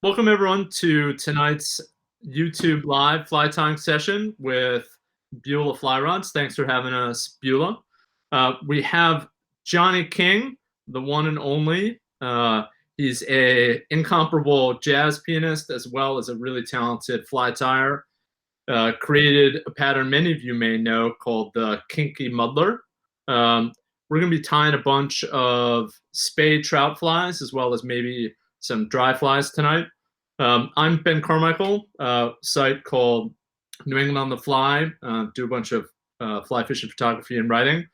Welcome everyone to tonight's YouTube live fly tying session with Beulah Fly Rods. Thanks for having us, Beulah. We have Jonny King, the one and only. He's a incomparable jazz pianist as well as a really talented fly tyer. Created a pattern many of you may know called the Kinky Muddler. We're going to be tying a bunch of spey trout flies as well as maybe some dry flies tonight. I'm Ben Carmichael, site called New England on the Fly. Do a bunch of fly fishing photography and writing.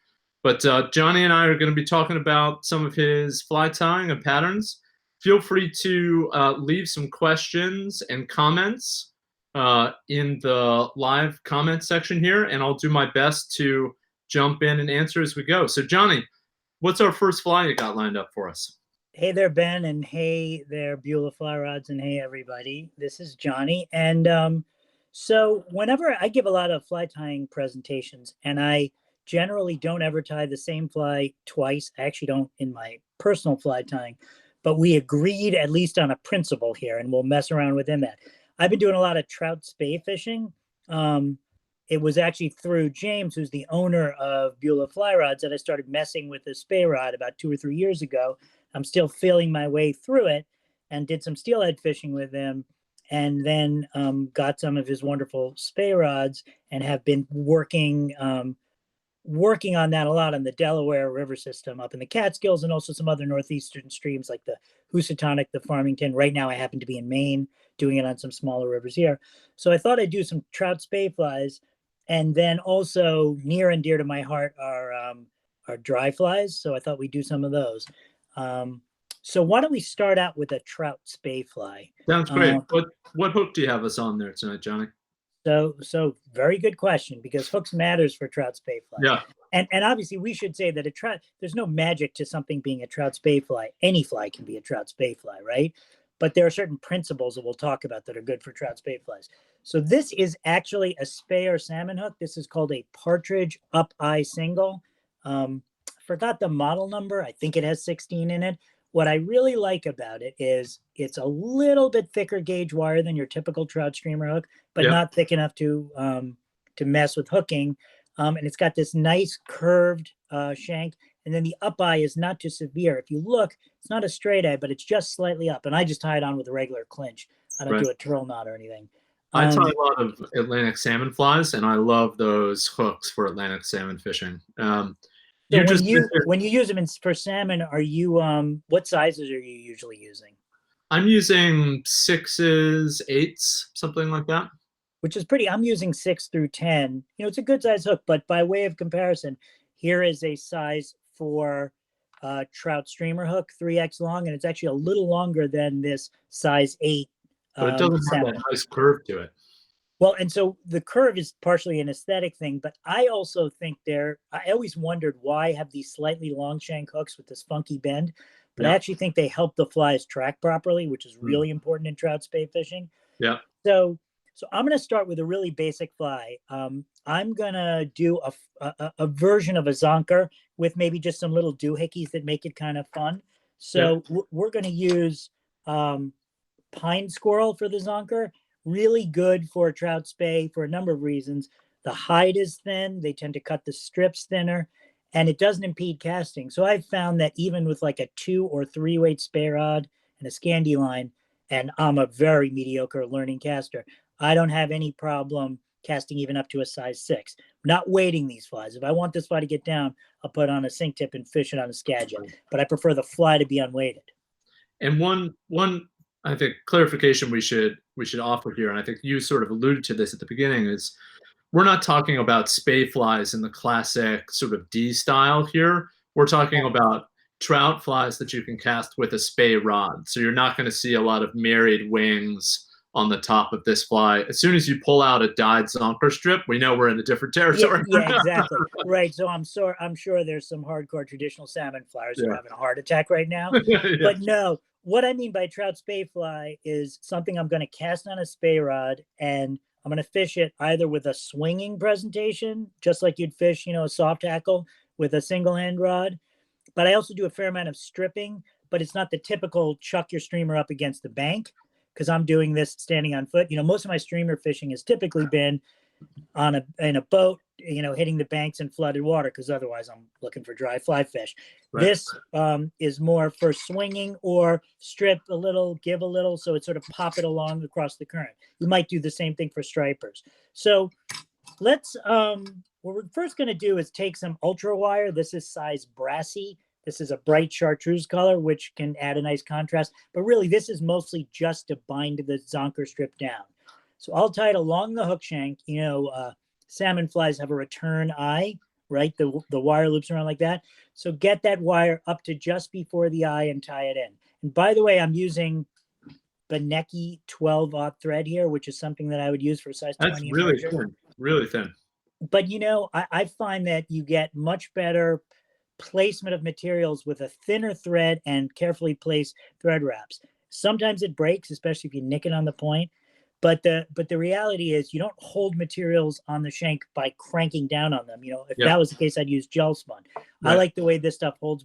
But Jonny and I are going to be talking about some of his fly tying and patterns. Feel free to leave some questions and comments in the live comment section here, and I'll do my best to jump in and answer as we go. So Jonny, what's our first fly you got lined up for us? Hey there, Ben, and hey there, Beulah Fly Rods, and hey, everybody. This is Jonny. And so whenever I give a lot of fly tying presentations, and I generally don't ever tie the same fly twice. I actually don't in my personal fly tying, but we agreed at least on a principle here, and we'll mess around within that. I've been doing a lot of trout spey fishing. It was actually through James, who's the owner of Beulah Fly Rods, that I started messing with the spey rod about 2 or 3 years ago. I'm still feeling my way through it, and did some steelhead fishing with him, and then got some of his wonderful spey rods, and have been working on that a lot on the Delaware River system up in the Catskills, and also some other northeastern streams like the Housatonic, the Farmington. Right now I happen to be in Maine doing it on some smaller rivers here. So I thought I'd do some trout spey flies, and then also near and dear to my heart are dry flies. So I thought we'd do some of those. So why don't we start out with a trout spey fly? Sounds great. What hook do you have us on there tonight, Jonny? So very good question, because hooks matters for trout spey flies. Yeah. And obviously we should say that a trout, there's no magic to something being a trout spey fly. Any fly can be a trout spey fly, right? But there are certain principles that we'll talk about that are good for trout spey flies. So this is actually a spey or salmon hook. This is called a partridge up eye single. Forgot the model number. I think it has 16 in it. What I really like about it is it's a little bit thicker gauge wire than your typical trout streamer hook, but not thick enough to mess with hooking. And it's got this nice curved shank. And then the up eye is not too severe. If you look, it's not a straight eye, but it's just slightly up. And I just tie it on with a regular clinch. I don't do a twirl knot or anything. I tie a lot of Atlantic salmon flies, and I love those hooks for Atlantic salmon fishing. So when you use them for salmon, are you what sizes are you usually using? I'm using 6s, 8s, something like that. Which is pretty. I'm using 6 through 10. You know, it's a good size hook, but by way of comparison, here is a size 4 trout streamer hook, 3X long, and it's actually a little longer than this size 8. But it doesn't have that nice curve to it. Well, and so the curve is partially an aesthetic thing, but I also think I always wondered why have these slightly long shank hooks with this funky bend, but I actually think they help the flies track properly, which is really important in trout spey fishing. Yeah. So I'm going to start with a really basic fly. I'm going to do a version of a zonker with maybe just some little doohickeys that make it kind of fun. So we're going to use pine squirrel for the zonker. Really good for trout spey for a number of reasons. The hide is thin. They tend to cut the strips thinner, and it doesn't impede casting. So I've found that even with like a 2 or 3 weight spey rod and a Scandi line, and I'm a very mediocre learning caster, I don't have any problem casting even up to a size 6. I'm not weighting these flies. If I want this fly to get down, I'll put it on a sink tip and fish it on a scadget, but I prefer the fly to be unweighted. And one I think clarification we should offer here, and I think you sort of alluded to this at the beginning, is we're not talking about spey flies in the classic sort of D style here. We're talking about trout flies that you can cast with a spey rod. So you're not going to see a lot of married wings on the top of this fly. As soon as you pull out a dyed zonker strip, we know we're in a different territory. Yeah, exactly. Right. So I'm sure there's some hardcore traditional salmon flyers who are having a heart attack right now. But no, what I mean by trout spey fly is something I'm going to cast on a spey rod, and I'm going to fish it either with a swinging presentation, just like you'd fish, a soft tackle with a single hand rod. But I also do a fair amount of stripping, but it's not the typical chuck your streamer up against the bank, because I'm doing this standing on foot. Most of my streamer fishing has typically been in a boat, hitting the banks in flooded water, because otherwise I'm looking for dry fly fish. Right. This is more for swinging or strip a little, give a little, so it's sort of pop it along across the current. You might do the same thing for stripers. So let's, what we're first going to do is take some ultra wire. This is size brassy. This is a bright chartreuse color, which can add a nice contrast. But really, this is mostly just to bind the Zonker strip down. So I'll tie it along the hook shank. Salmon flies have a return eye, right? The wire loops around like that. So get that wire up to just before the eye and tie it in. And by the way, I'm using Benecki 12-aught thread here, which is something that I would use for size 20. That's really thin, really thin. But, I find that you get much better placement of materials with a thinner thread and carefully placed thread wraps. Sometimes it breaks, especially if you nick it on the point. But the reality is you don't hold materials on the shank by cranking down on them. If that was the case, I'd use gel spun. Right. I like the way this stuff holds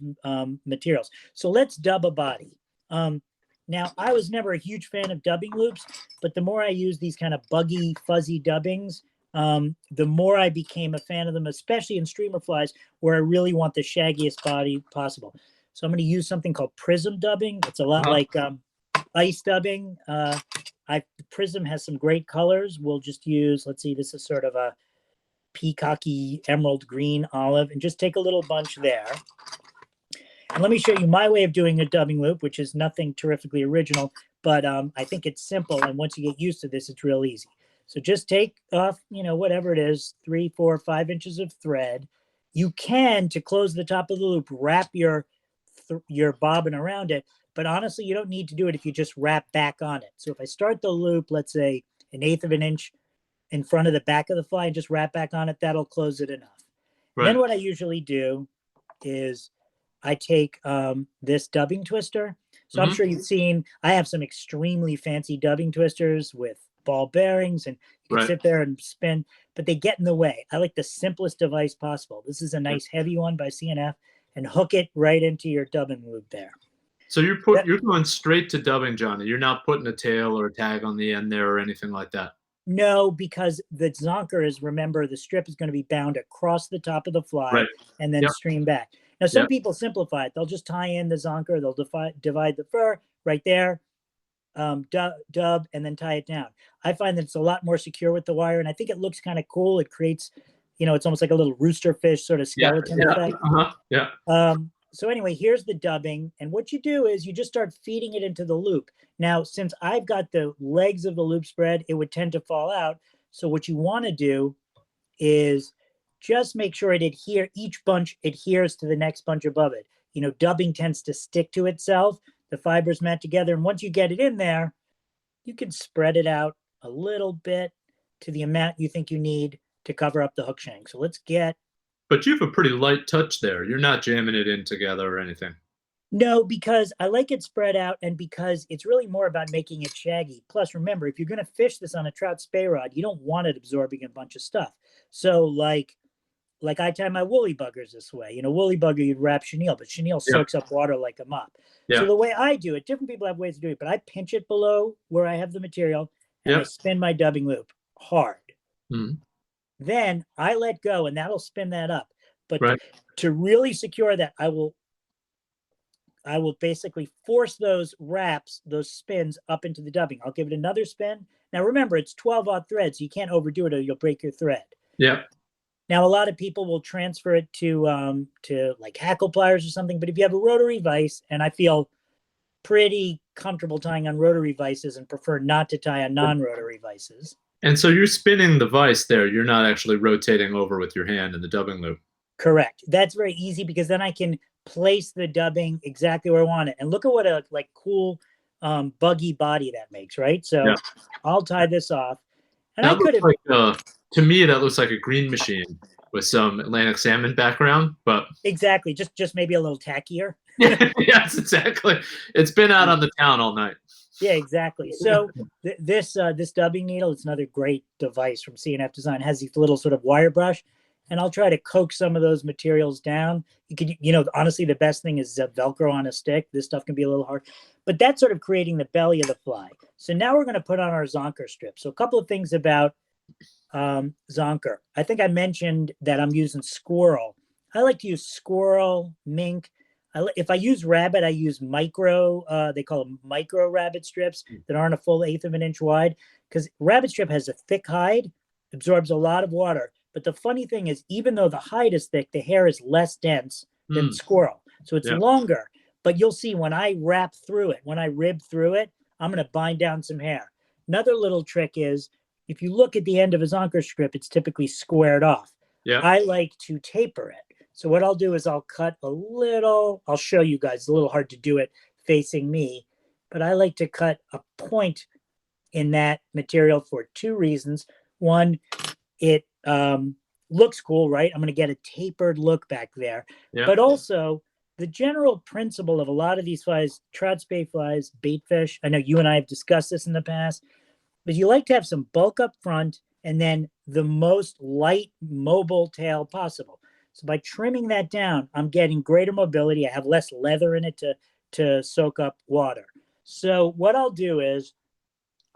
materials. So let's dub a body. Now, I was never a huge fan of dubbing loops, but the more I use these kind of buggy, fuzzy dubbings, the more I became a fan of them, especially in streamer flies where I really want the shaggiest body possible. So I'm going to use something called prism dubbing. It's a lot like ice dubbing. Prism has some great colors. We'll just use, let's see, this is sort of a peacocky emerald green olive, and just take a little bunch there. And let me show you my way of doing a dubbing loop, which is nothing terrifically original, but I think it's simple. And once you get used to this, it's real easy. So just take off, whatever it is, 3, 4, 5 inches of thread. You can, to close the top of the loop, wrap your bobbin around it. But honestly, you don't need to do it if you just wrap back on it. So if I start the loop, let's say 1/8 of an inch in front of the back of the fly and just wrap back on it, that'll close it enough. Right. Then what I usually do is I take this dubbing twister. So I'm sure you've seen, I have some extremely fancy dubbing twisters with ball bearings, and you can sit there and spin, but they get in the way. I like the simplest device possible. This is a nice heavy one by C&F, and hook it right into your dubbing loop there. So you're going straight to dubbing, Johnny. You're not putting a tail or a tag on the end there or anything like that. No, because the Zonker is, remember, the strip is going to be bound across the top of the fly and then stream back. Now, some people simplify it. They'll just tie in the Zonker. They'll divide the fur right there, dub, and then tie it down. I find that it's a lot more secure with the wire, and I think it looks kind of cool. It creates, it's almost like a little rooster fish sort of skeleton effect. So anyway, here's the dubbing. And what you do is you just start feeding it into the loop. Now, since I've got the legs of the loop spread, it would tend to fall out. So what you want to do is just make sure each bunch adheres to the next bunch above it. Dubbing tends to stick to itself. The fibers mat together. And once you get it in there, you can spread it out a little bit to the amount you think you need to cover up the hook shank. So let's get... But you have a pretty light touch there. You're not jamming it in together or anything. No, because I like it spread out, and because it's really more about making it shaggy. Plus, remember, if you're going to fish this on a trout spey rod, you don't want it absorbing a bunch of stuff. So like I tie my woolly buggers this way. Woolly bugger, you'd wrap chenille, but chenille soaks up water like a mop. So the way I do it, different people have ways of doing it, but I pinch it below where I have the material, and I spin my dubbing loop hard. Then I let go, and that'll spin that up. But to really secure that, I will basically force those wraps, those spins up into the dubbing. I'll give it another spin. Now, remember, it's 12-aught thread, so you can't overdo it or you'll break your thread. Now, a lot of people will transfer it to like hackle pliers or something. But if you have a rotary vise, and I feel pretty comfortable tying on rotary vices and prefer not to tie on non-rotary vices. And so you're spinning the vise there. You're not actually rotating over with your hand in the dubbing loop. Correct. That's very easy because then I can place the dubbing exactly where I want it. And look at what a cool buggy body that makes, right? So I'll tie this off. And that I could have... to me, that looks like a green machine with some Atlantic salmon background, but... Exactly. Just maybe a little tackier. Yes, exactly. It's been out on the town all night. Yeah, exactly. So this dubbing needle, it's another great device from C&F Design. It has these little sort of wire brush. and I'll try to coax some of those materials down. You could, honestly, the best thing is Velcro on a stick. This stuff can be a little hard, but that's sort of creating the belly of the fly. So now we're going to put on our Zonker strip. So a couple of things about Zonker. I think I mentioned that I'm using squirrel. I like to use squirrel, mink. If I use rabbit, I use micro, they call them micro rabbit strips that aren't a full 1/8 of an inch wide, because rabbit strip has a thick hide, absorbs a lot of water. But the funny thing is, even though the hide is thick, the hair is less dense than squirrel. So it's longer, but you'll see when I wrap through it, when I rib through it, I'm going to bind down some hair. Another little trick is, if you look at the end of a Zonker strip, it's typically squared off. I like to taper it. So what I'll do is I'll cut a little, I'll show you guys, it's a little hard to do it facing me, but I like to cut a point in that material for 2 reasons. One, it looks cool, right? I'm going to get a tapered look back there. But also, the general principle of a lot of these flies, trout, spey flies, bait fish, I know you and I have discussed this in the past, but you like to have some bulk up front and then the most light mobile tail possible. So by trimming that down, I'm getting greater mobility. I have less leather in it to soak up water. So what I'll do is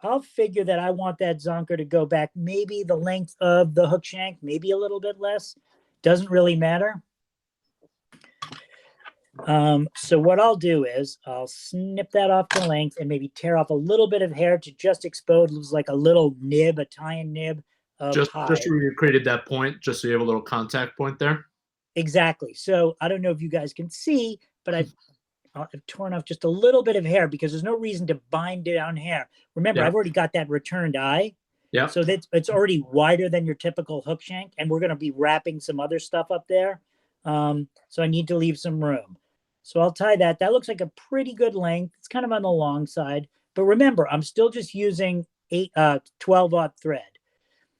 I'll figure that I want that Zonker to go back maybe the length of the hook shank, maybe a little bit less. Doesn't really matter. So what I'll do is I'll snip that off the length and maybe tear off a little bit of hair to just expose like a little nib, a tie-in nib. Just where you created that point, just so you have a little contact point there. Exactly. So I don't know if you guys can see, but I've torn off just a little bit of hair because there's no reason to bind down hair. Remember, I've already got that returned eye. So it's already wider than your typical hook shank, and we're going to be wrapping some other stuff up there. So I need to leave some room. So I'll tie that. That looks like a pretty good length. It's kind of on the long side, but remember, I'm still just using 12-aught thread.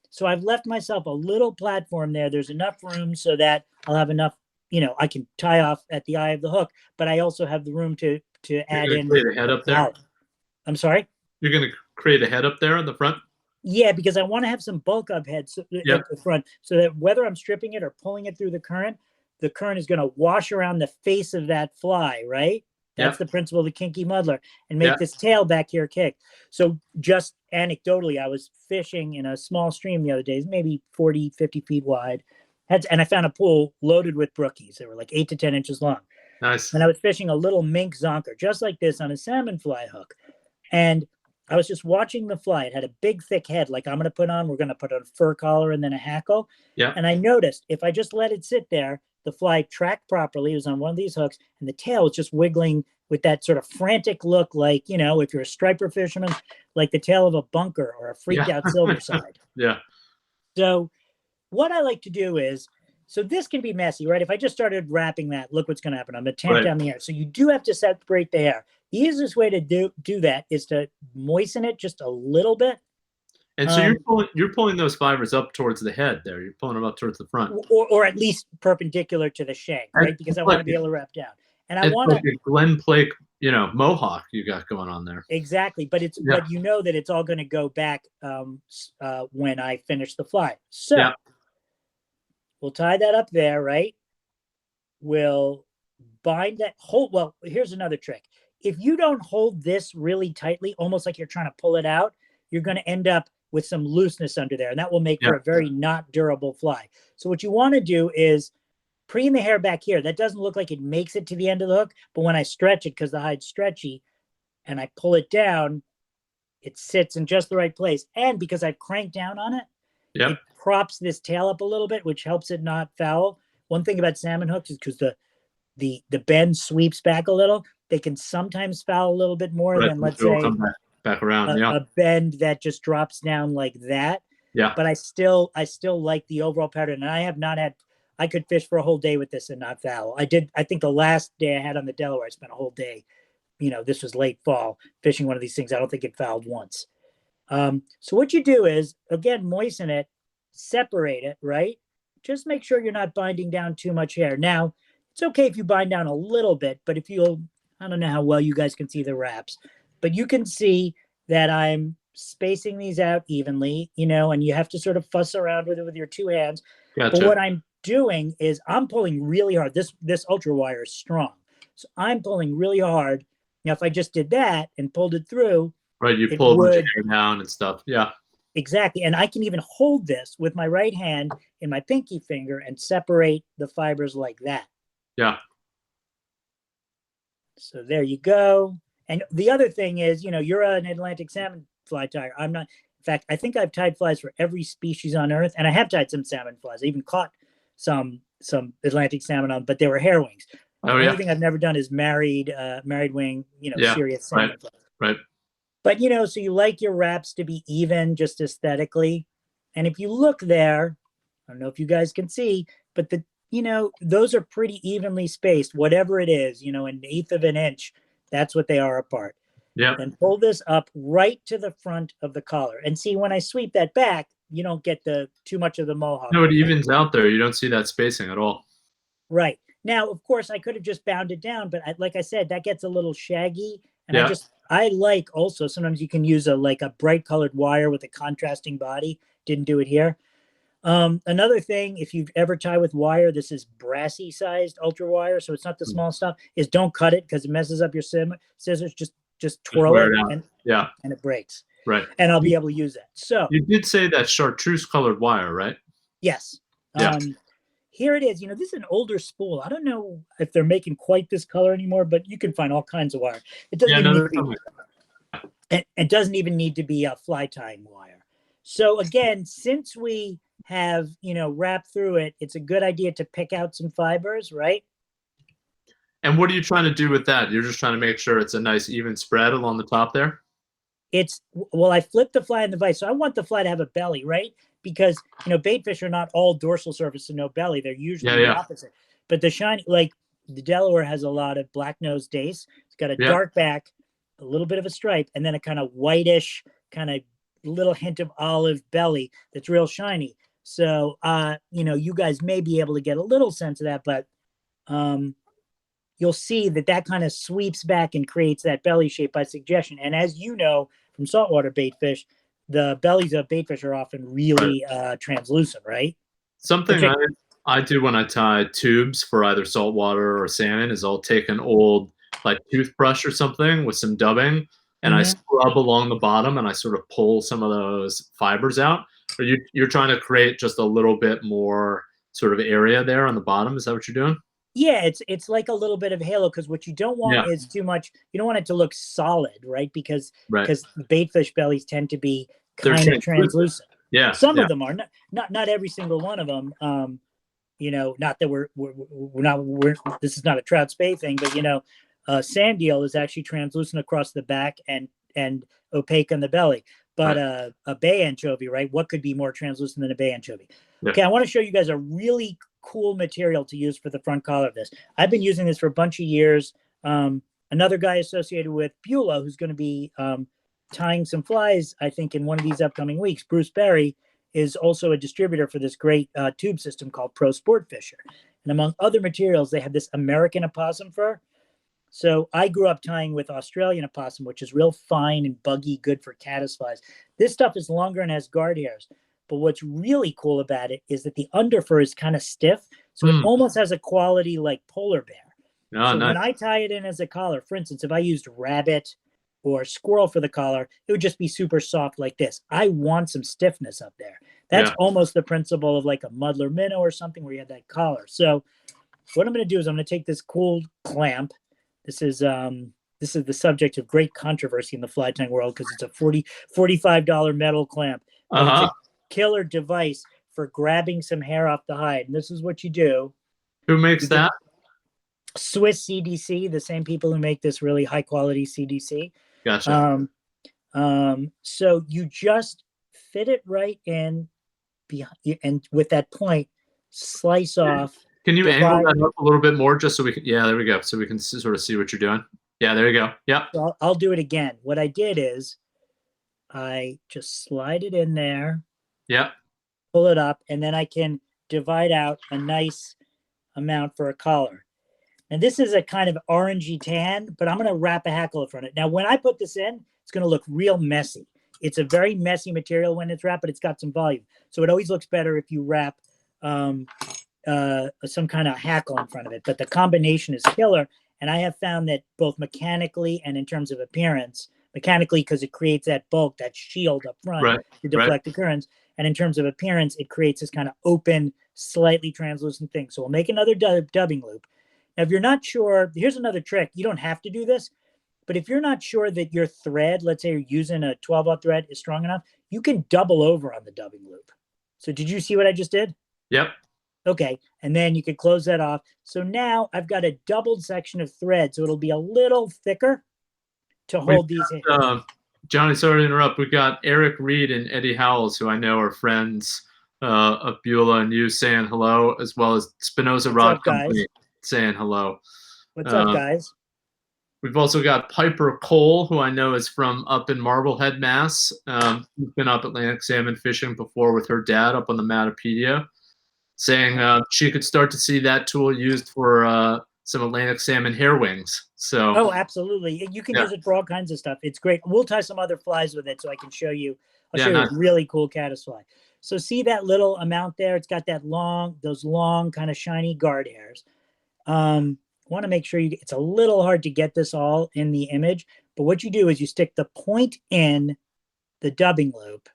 So I've left myself a little platform there. There's enough room so that I'll have enough, I can tie off at the eye of the hook, but I also have the room to add in. Create a head up there? I'm sorry? You're going to create a head up there in the front? Yeah, because I want to have some bulk up heads at the front so that whether I'm stripping it or pulling it through the current is going to wash around the face of that fly, right? That's the principle of the kinky muddler, and make this tail back here kick. So just anecdotally, I was fishing in a small stream the other day, maybe 40, 50 feet wide. And I found a pool loaded with brookies. They were like 8 to 10 inches long. Nice. And I was fishing a little mink Zonker, just like this, on a salmon fly hook. And I was just watching the fly. It had a big, thick head like I'm going to put on. We're going to put on a fur collar and then a hackle. And I noticed if I just let it sit there, the fly tracked properly. It was on one of these hooks, and the tail was just wiggling with that sort of frantic look, like, if you're a striper fisherman, like the tail of a bunker or a freaked out silverside. So what I like to do is, so this can be messy, right? If I just started wrapping that, look what's going to happen. I'm going to tamp down the hair. So you do have to separate the hair. The easiest way to do that is to moisten it just a little bit. And so you're pulling those fibers up towards the head there. You're pulling them up towards the front. Or at least perpendicular to the shank, right? Because I want to be able to wrap down. And I want like a Glen Plake, mohawk you got going on there. Exactly. But but that it's all going to go back when I finish the fly. So we'll tie that up there, right? We'll bind that well, here's another trick. If you don't hold this really tightly, almost like you're trying to pull it out, you're going to end up with some looseness under there, and that will make for a very not durable fly. So what you want to do is preen the hair back here. That doesn't look like it makes it to the end of the hook, but when I stretch it, because the hide's stretchy, and I pull it down, it sits in just the right place. And because I've cranked down on it, it props this tail up a little bit, which helps it not foul. One thing about salmon hooks is because the bend sweeps back a little, they can sometimes foul a little bit more than, let's say, back around, a bend that just drops down like that. But I still like the overall pattern, and I could fish for a whole day with this and not foul. I think the last day I had on the Delaware, I spent a whole day, this was late fall, fishing one of these things. I don't think it fouled once. So what you do is, again, moisten it, separate it, right? Just make sure you're not binding down too much hair. Now, it's okay if you bind down a little bit, but I don't know how well you guys can see the wraps, but you can see that I'm spacing these out evenly, and you have to sort of fuss around with it with your 2 hands. Gotcha. But doing is I'm pulling really hard. This ultra wire is strong. So I'm pulling really hard. Now, if I just did that and pulled it through, Right, you it pull the would hair down and stuff. Yeah. exactly. And I can even hold this with my right hand in my pinky finger and separate the fibers like that. Yeah. So there you go. And the other thing is, you're an Atlantic salmon fly tyer. I'm not. In fact, I think I've tied flies for every species on Earth, and I have tied some salmon flies. I even caught some Atlantic salmon on, but they were hair wings. The Oh, yeah. only thing I've never done is married wing, Yeah, serious salmon flies. Right. But so you like your wraps to be even, just aesthetically. And if you look there, I don't know if you guys can see, but those are pretty evenly spaced, whatever it is, an eighth of an inch. That's what they are apart. Yeah. And pull this up right to the front of the collar. And see, when I sweep that back, you don't get too much of the mohawk. No, it evens out there. You don't see that spacing at all. Right. Now, of course, I could have just bound it down, but like I said, that gets a little shaggy. And Yeah. I like also, sometimes you can use a bright colored wire with a contrasting body. Didn't do it here. Another thing, if you've ever tied with wire, this is brassy sized ultra wire, so it's not the small stuff, is don't cut it because it messes up your scissors. Just twirl it and it breaks. Right. And I'll be able to use that. So you did say that chartreuse colored wire, right? Yes. Yeah. Here it is. This is an older spool. I don't know if they're making quite this color anymore, but you can find all kinds of wire. It doesn't even need to be, it doesn't even need to be a fly tying wire. So again, since we have, wrapped through it, it's a good idea to pick out some fibers, right? And what are you trying to do with that? You're just trying to make sure it's a nice even spread along the top there? I flipped the fly in the vise. So I want the fly to have a belly, right? Because, baitfish are not all dorsal surface and no belly. They're usually the opposite. But the shiny, like the Delaware has a lot of black nose dace. It's got a dark back, a little bit of a stripe, and then a kind of whitish, kind of little hint of olive belly that's real shiny. So, you guys may be able to get a little sense of that, but you'll see that kind of sweeps back and creates that belly shape by suggestion. And as you know from saltwater baitfish, the bellies of baitfish are often really translucent, right? Something I do when I tie tubes for either saltwater or salmon is I'll take an old toothbrush or something with some dubbing and I scrub along the bottom and I sort of pull some of those fibers out. Or you're trying to create just a little bit more sort of area there on the bottom. Is that what you're doing? Yeah, it's like a little bit of halo, because what you don't want is too much. You don't want it to look solid, right? Because baitfish bellies tend to be kind of translucent. Yeah, some of them are not every single one of them. Not that we're not this is not a trout spey thing, but sand eel is actually translucent across the back and opaque on the belly. But a bay anchovy, right? What could be more translucent than a bay anchovy? Yeah. Okay, I want to show you guys a really cool material to use for the front collar of this. I've been using this for a bunch of years. Another guy associated with Beulah, who's going to be tying some flies, I think, in one of these upcoming weeks, Bruce Berry, is also a distributor for this great tube system called Pro Sport Fisher. And among other materials, they have this American opossum fur. So I grew up tying with Australian opossum, which is real fine and buggy, good for caddis flies. This stuff is longer and has guard hairs. But what's really cool about it is that the underfur is kind of stiff. So it almost has a quality like polar bear. So when I tie it in as a collar, for instance, if I used rabbit or squirrel for the collar, it would just be super soft like this. I want some stiffness up there. That's almost the principle of like a muddler minnow or something where you have that collar. So what I'm going to do is I'm going to take this cool clamp. This is the subject of great controversy in the fly tying world because it's a $45 metal clamp. It's a killer device for grabbing some hair off the hide. And this is what you do. Who makes that? Swiss CDC, the same people who make this really high quality CDC. Gotcha. So you just fit it right in and with that point, slice off. Can you angle that up a little bit more just so we can, there we go. So we can sort of see what you're doing. Yeah, there you go. Yeah. So I'll do it again. What I did is I just slide it in there. Yeah. Pull it up, and then I can divide out a nice amount for a collar. And this is a kind of orangey tan, but I'm going to wrap a hackle in front of it. Now, when I put this in, it's going to look real messy. It's a very messy material when it's wrapped, but it's got some volume. So it always looks better if you wrap some kind of hackle in front of it. But the combination is killer. And I have found that both mechanically and in terms of appearance, mechanically because it creates that bulk, that shield up front to deflect the currents. And in terms of appearance, it creates this kind of open, slightly translucent thing. So we'll make another dubbing loop. Now, if you're not sure, here's another trick. You don't have to do this, but if you're not sure that your thread, let's say you're using a 12-aught thread, is strong enough, you can double over on the dubbing loop. So did you see what I just did? Yep. Okay, and then you can close that off. So now I've got a doubled section of thread, so it'll be a little thicker to hold these in. Johnny, sorry to interrupt. We got Eric Reed and Eddie Howells, who I know are friends of Beulah and you, saying hello, as well as Spinoza Rod Company saying hello. What's up, guys? We've also got Piper Cole, who I know is from up in Marblehead, Mass. She's been up Atlantic salmon fishing before with her dad up on the Matapedia, saying she could start to see that tool used for some Atlantic salmon hair wings. So, oh, absolutely. You can use it for all kinds of stuff. It's great. We'll tie some other flies with it so I can show you. I'll show you a really cool caddis fly. So see that little amount there? It's got that those long kind of shiny guard hairs. Want to make sure it's a little hard to get this all in the image, but what you do is you stick the point in the dubbing loop,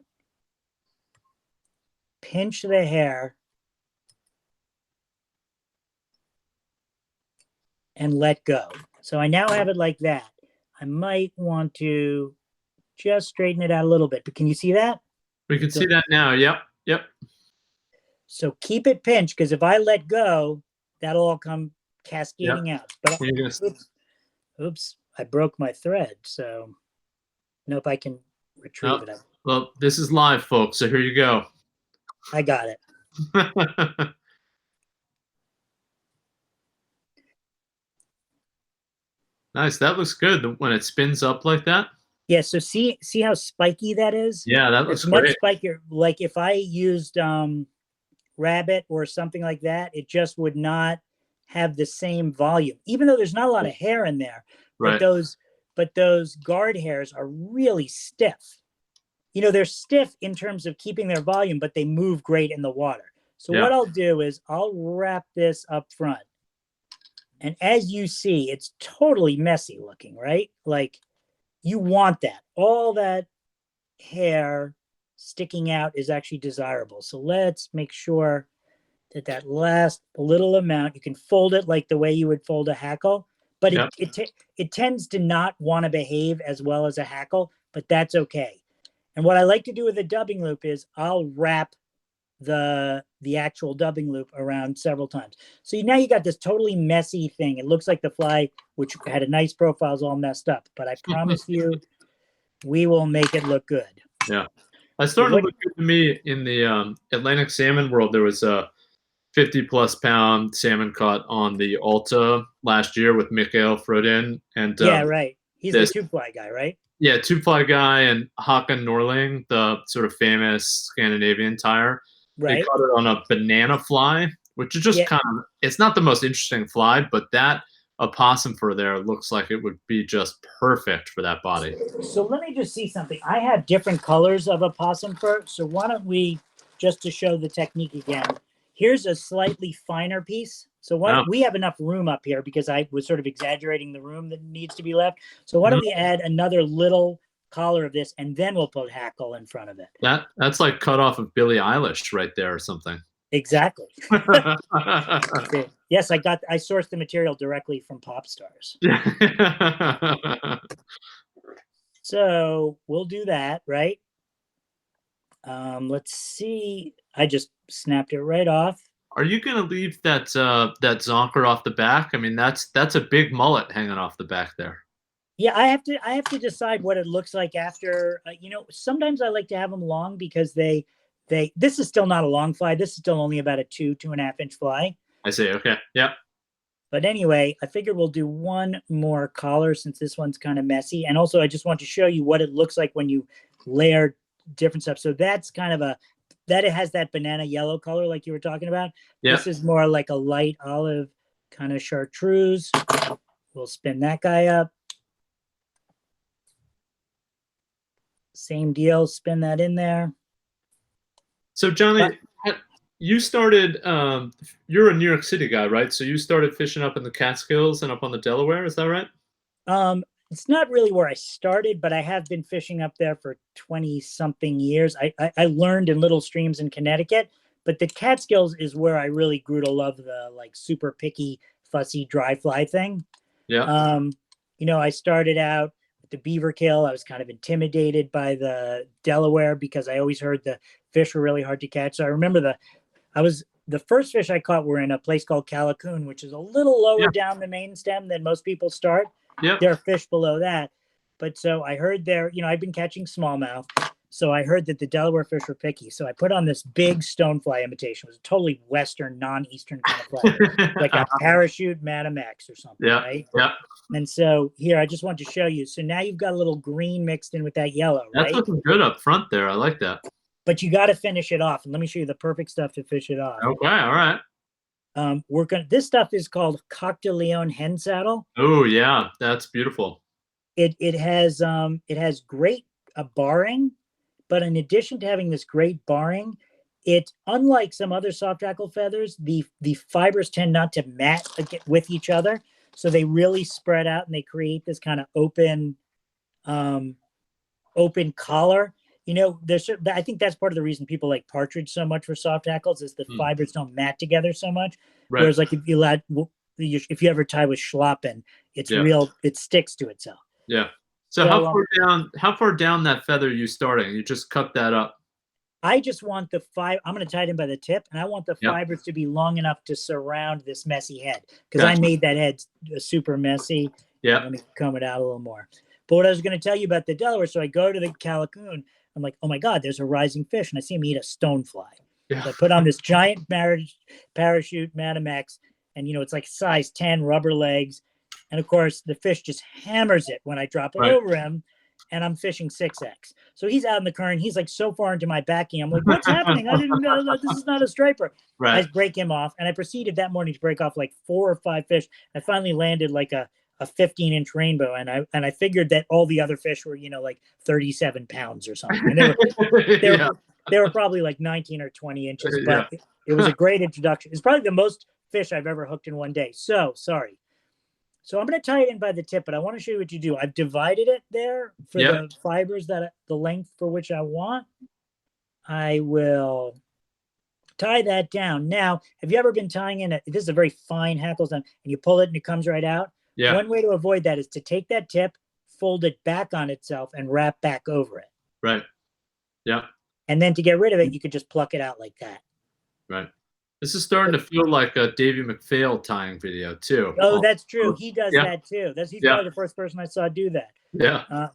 pinch the hair, and let go. So I now have it like that. I might want to just straighten it out a little bit, but can you see that? We can see that now. Yep. So keep it pinched, because if I let go, that'll all come cascading out. But oops, I broke my thread. So nope, I can retrieve it. Well, this is live, folks, so here you go. I got it. Nice. That looks good when it spins up like that. Yeah, so see how spiky that is? Yeah, that looks great. Much spikier. Like if I used rabbit or something like that, it just would not have the same volume, even though there's not a lot of hair in there. But those guard hairs are really stiff. You know, they're stiff in terms of keeping their volume, but they move great in the water. So what I'll do is I'll wrap this up front. And as you see, it's totally messy looking, right? Like you want that. All that hair sticking out is actually desirable. So let's make sure that last little amount, you can fold it like the way you would fold a hackle, but it tends to not want to behave as well as a hackle, but that's okay. And what I like to do with a dubbing loop is I'll wrap the actual dubbing loop around several times. So now you got this totally messy thing. It looks like the fly, which had a nice profile, is all messed up, but I promise you, we will make it look good. Yeah. It's starting to look good to me. In the Atlantic salmon world, there was a 50-plus pound salmon caught on the Alta last year with Mikael Frodin. And right. He's the tube fly guy, right? Yeah, tube fly guy, and Håkan Norling, the sort of famous Scandinavian tire. Right. They caught it on a banana fly, which is just kind of, it's not the most interesting fly, but that opossum fur there looks like it would be just perfect for that body. So let me just see something. I have different colors of opossum fur. So why don't we, just to show the technique again, here's a slightly finer piece. So we have enough room up here because I was sort of exaggerating the room that needs to be left. So why don't we add another little collar of this, and then we'll put hackle in front of it. That's like cut off of Billie Eilish right there or something. Exactly. Yes, I sourced the material directly from pop stars. So we'll do that, right? Let's see. I just snapped it right off. Are you going to leave that that zonker off the back? I mean, that's a big mullet hanging off the back there. Yeah, I have to decide what it looks like after. You know, sometimes I like to have them long because this is still not a long fly. This is still only about a 2.5 inch fly. I see. Okay. Yeah. But anyway, I figured we'll do one more collar since this one's kind of messy. And also, I just want to show you what it looks like when you layer different stuff. So that's kind of it has that banana yellow color like you were talking about. Yeah. This is more like a light olive kind of chartreuse. We'll spin that guy up. Same deal, spin that in there. So Johnny, you started. You're a New York City guy, right? So you started fishing up in the Catskills and up on the Delaware. Is that right? It's not really where I started, but I have been fishing up there for 20 something years. I learned in little streams in Connecticut, but the Catskills is where I really grew to love the like super picky, fussy dry fly thing. Yeah. I started out with the beaver kill. I was kind of intimidated by the Delaware because I always heard the fish were really hard to catch. So I remember the first fish I caught were in a place called Calicoon, which is a little lower down the main stem than most people start. Yep. There are fish below that. But so I heard I've been catching smallmouth. So I heard that the Delaware fish were picky. So I put on this big stonefly imitation. It was a totally Western, non-Eastern kind of fly, like a parachute Madam X or something, right? Yeah. And so here, I just want to show you. So now you've got a little green mixed in with that yellow, right? That's looking good up front there. I like that. But you got to finish it off. And let me show you the perfect stuff to fish it off. Okay, all right. This stuff is called Coq de Leon hen saddle. Oh yeah, that's beautiful. It has great barring, but in addition to having this great barring, unlike some other soft tackle feathers, the fibers tend not to mat with each other, so they really spread out and they create this kind of open collar. I think that's part of the reason people like partridge so much for soft tackles is the fibers don't mat together so much. Right. Whereas like if you ever tie with schlappen, it sticks to itself. Yeah. So how far down that feather are you starting? You just cut that up. I just want I'm going to tie it in by the tip, and I want the fibers to be long enough to surround this messy head because I made that head super messy. Yeah. Let me comb it out a little more. But what I was going to tell you about the Delaware, so I go to the Calicoon. I'm like, oh my God, there's a rising fish. And I see him eat a stonefly. Yeah. So I put on this giant parachute Madam X, and it's like size 10 rubber legs. And of course, the fish just hammers it when I drop it over him, and I'm fishing 6X. So he's out in the current. He's like so far into my backing. I'm like, what's happening? I didn't know this is not a striper. Right. I break him off, and I proceeded that morning to break off like 4 or 5 fish. I finally landed like a 15-inch rainbow, and I figured that all the other fish were like 37 pounds or something, and they were probably like 19 or 20 inches, but it was a great introduction. It's probably the most fish I've ever hooked in one day. So sorry. So I'm going to tie it in by the tip, but I want to show you what you do. I've divided it there for the fibers the length for which I want. I will tie that down. Now, have you ever been tying in this is a very fine hackle stem, and you pull it and it comes right out? Yeah. One way to avoid that is to take that tip, fold it back on itself, and wrap back over it. Right. Yeah. And then to get rid of it, you could just pluck it out like that. Right. This is starting to feel like a Davey McPhail tying video too. Oh, that's true. He does that too. He's probably the first person I saw do that. Yeah.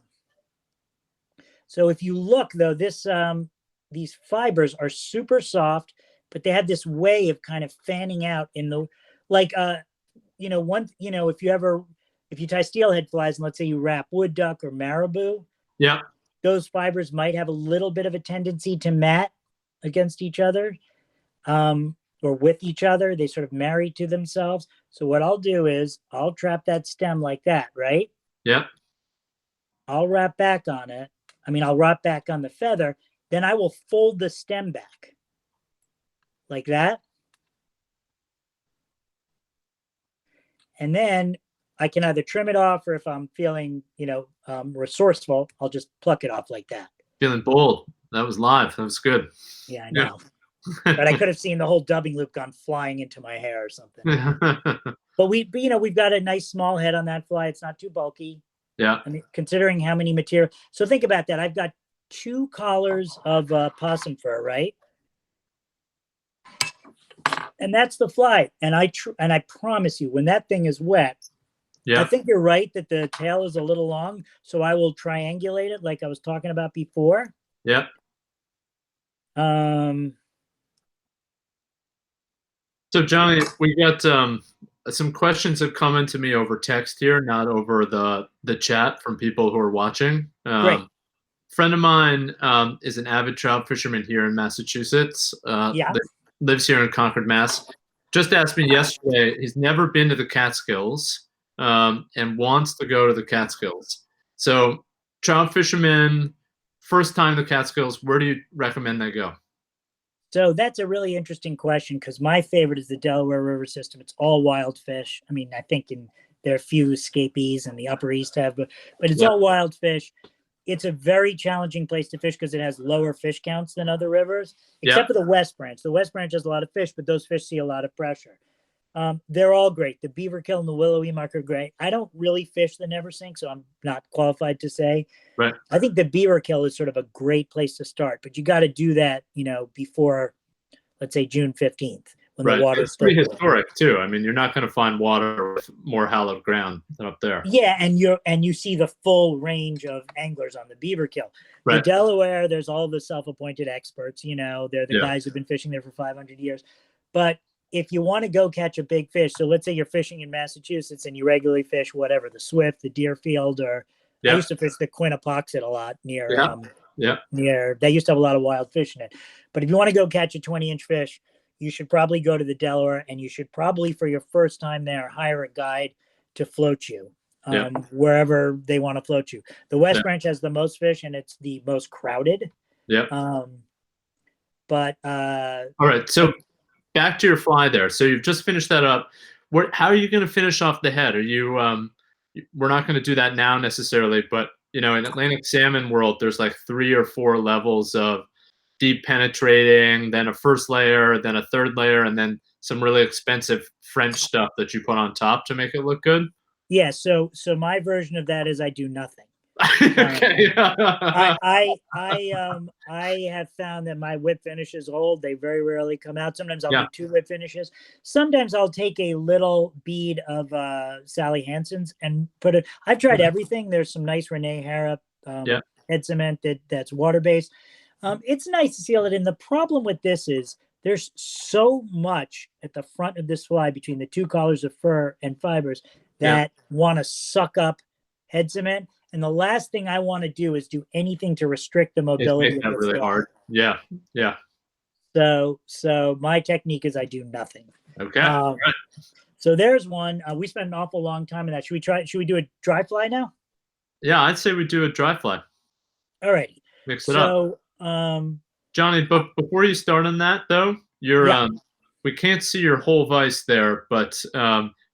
So if you look though, these fibers are super soft, but they have this way of kind of fanning out in the if you tie steelhead flies and let's say you wrap wood duck or marabou, those fibers might have a little bit of a tendency to mat against each other, or with each other. They sort of marry to themselves. So what I'll do is I'll trap that stem like that, right? Yeah. I'll wrap back on it. I'll wrap back on the feather. Then I will fold the stem back like that. And then I can either trim it off, or if I'm feeling, resourceful, I'll just pluck it off like that. Feeling bold. That was live. That was good. Yeah, I know. But I could have seen the whole dubbing loop gone flying into my hair or something. But we've got a nice small head on that fly. It's not too bulky. Yeah. Considering how many material. So think about that. I've got 2 collars of possum fur, right? And that's the fly. And I promise you, when that thing is wet, I think you're right that the tail is a little long. So I will triangulate it like I was talking about before. Yeah. So Johnny, we got some questions have come into me over text here, not over the chat from people who are watching. Great. Friend of mine is an avid trout fisherman here in Massachusetts. Lives here in Concord, Mass. Just asked me yesterday. He's never been to the Catskills and wants to go to the Catskills. So trout fishermen, first time to the Catskills, where do you recommend they go? So that's a really interesting question because my favorite is the Delaware River system. It's all wild fish. I mean, I think there are a few escapees and the Upper East have, but it's all wild fish. It's a very challenging place to fish because it has lower fish counts than other rivers, except for the West Branch. The West Branch has a lot of fish, but those fish see a lot of pressure. They're all great. The Beaverkill and the Willow Emuck are great. I don't really fish the Neversink, so I'm not qualified to say. Right. I think the Beaverkill is sort of a great place to start, but you got to do that, before, let's say, June 15th when the water's still pretty historic too. I mean, you're not going to find water with more hallowed ground than up there. Yeah, and you see the full range of anglers on the Beaverkill. Right. The Delaware, there's all the self-appointed experts. They're the guys who've been fishing there for 500 years. But if you want to go catch a big fish, so let's say you're fishing in Massachusetts and you regularly fish whatever, the Swift, the Deerfield, or I used to fish the Quinnipoxet a lot near they used to have a lot of wild fish in it. But if you want to go catch a 20-inch fish, you should probably go to the Delaware, and you should probably, for your first time there, hire a guide to float you wherever they want to float you. The West Branch has the most fish, and it's the most crowded. All right, so back to your fly there. So you've just finished that up. How are you going to finish off the head? Are you we're not going to do that now necessarily, but in Atlantic salmon world, there's like 3 or 4 levels of deep penetrating, then a first layer, then a third layer, and then some really expensive French stuff that you put on top to make it look good. Yeah. So my version of that is I do nothing. Okay. I have found that my whip finishes hold. They very rarely come out. Sometimes I'll do 2 whip finishes. Sometimes I'll take a little bead of Sally Hansen's and put it. I've tried everything. There's some nice Renee Harrop head cement that's water based. It's nice to seal it in. The problem with this is there's so much at the front of this fly between the 2 collars of fur and fibers that want to suck up head cement. And the last thing I want to do is do anything to restrict the mobility of the really fly. hard. Yeah. So my technique is I do nothing. Okay. Right. So there's one. We spent an awful long time in that. Should we do a dry fly now? Yeah, I'd say we do a dry fly. All righty. Mix it up. Jonny, but before you start on that though, we can't see your whole vise there, but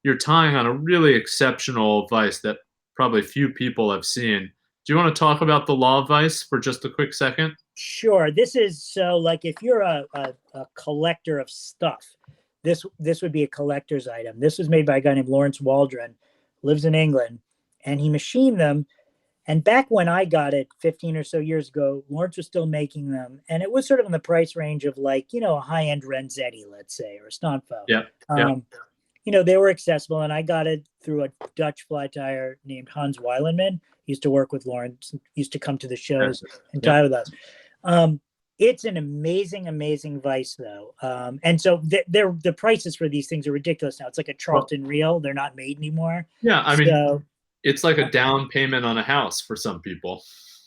you're tying on a really exceptional vise that probably few people have seen. Do you want to talk about the law vise for just a quick second? Sure. This is so like if you're a collector of stuff, this would be a collector's item. This was made by a guy named Lawrence Waldron, lives in England, and he machined them. And back when I got it 15 or so years ago, Lawrence was still making them. And it was sort of in the price range of like, a high-end Renzetti, let's say, or a Stonfo. They were accessible. And I got it through a Dutch fly tyer named Hans Weilenmann. He used to work with Lawrence, used to come to the shows and tie with us. It's an amazing, amazing vise, though. And so the prices for these things are ridiculous now. It's like a Charlton reel. They're not made anymore. Yeah, I mean, it's like a down payment on a house for some people.